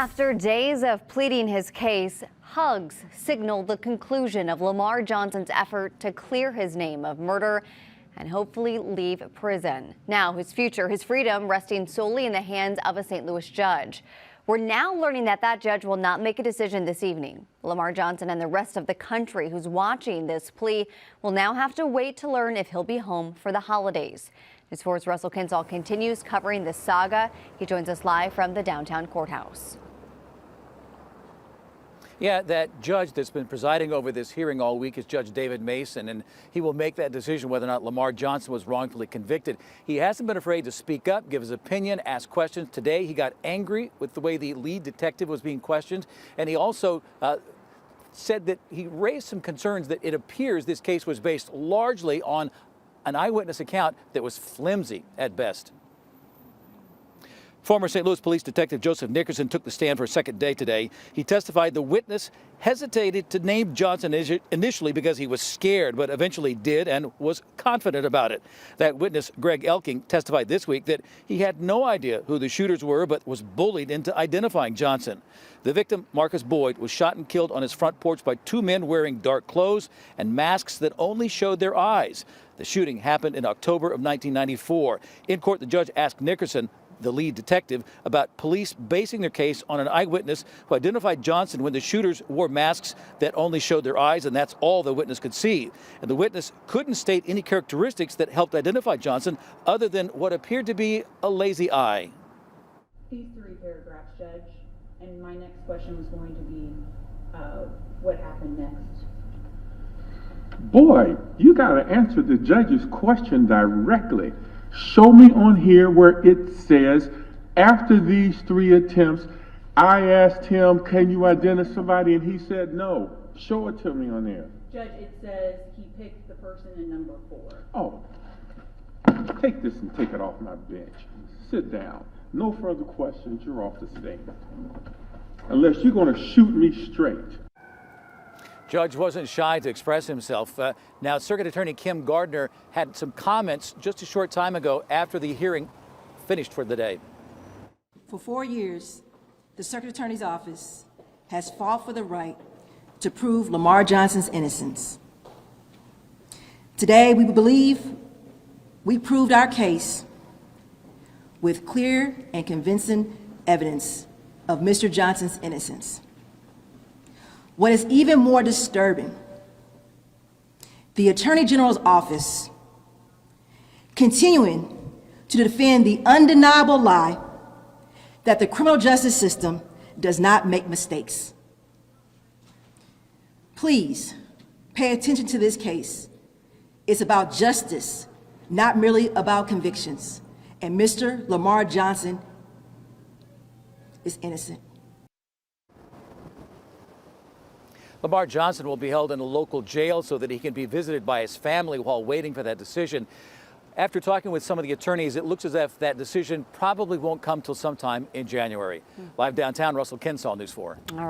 After days of pleading his case, hugs signaled the conclusion of Lamar Johnson's effort to clear his name of murder and hopefully leave prison. Now his future, his freedom, resting solely in the hands of a St. Louis judge. We're now learning that that judge will not make a decision this evening. Lamar Johnson and the rest of the country who's watching this plea will now have to wait to learn if he'll be home for the holidays. News 4's Russell Kinsaul continues covering this saga. He joins us live from the downtown courthouse. Yeah, that judge that's been presiding over this hearing all week is Judge David Mason, and he will make that decision whether or not Lamar Johnson was wrongfully convicted. He hasn't been afraid to speak up, give his opinion, ask questions. Today, he got angry with the way the lead detective was being questioned, and he also said that he raised some concerns that it appears this case was based largely on an eyewitness account that was flimsy at best. Former St. Louis Police Detective Joseph Nickerson took the stand for a second day today. He testified the witness hesitated to name Johnson initially because he was scared, but eventually did and was confident about it. That witness, Greg Elking, testified this week that he had no idea who the shooters were, but was bullied into identifying Johnson. The victim, Marcus Boyd, was shot and killed on his front porch by two men wearing dark clothes and masks that only showed their eyes. The shooting happened in October of 1994. In court, the judge asked Nickerson, the lead detective, about police basing their case on an eyewitness who identified Johnson when the shooters wore masks that only showed their eyes, and that's all the witness could see. And the witness couldn't state any characteristics that helped identify Johnson other than what appeared to be a lazy eye. These three paragraphs, Judge, and my next question was going to be, what happened next? Boy, you got to answer the judge's question directly. Show me on here where it says, after these three attempts, I asked him, can you identify somebody? And he said no. Show it to me on there. Judge, it says he picked the person in number 4. Oh, take this and take it off my bench. Sit down. No further questions. You're off the stand. Unless you're going to shoot me straight. Judge wasn't shy to express himself. Now, Circuit Attorney Kim Gardner had some comments just a short time ago after the hearing finished for the day. For 4 years, the Circuit Attorney's Office has fought for the right to prove Lamar Johnson's innocence. Today, we believe we proved our case with clear and convincing evidence of Mr. Johnson's innocence. What is even more disturbing, the Attorney General's office continuing to defend the undeniable lie that the criminal justice system does not make mistakes. Please pay attention to this case. It's about justice, not merely about convictions. And Mr. Lamar Johnson is innocent. Lamar Johnson will be held in a local jail so that he can be visited by his family while waiting for that decision. After talking with some of the attorneys, it looks as if that decision probably won't come till sometime in January. Live downtown, Russell Kinsaul, News 4. All right.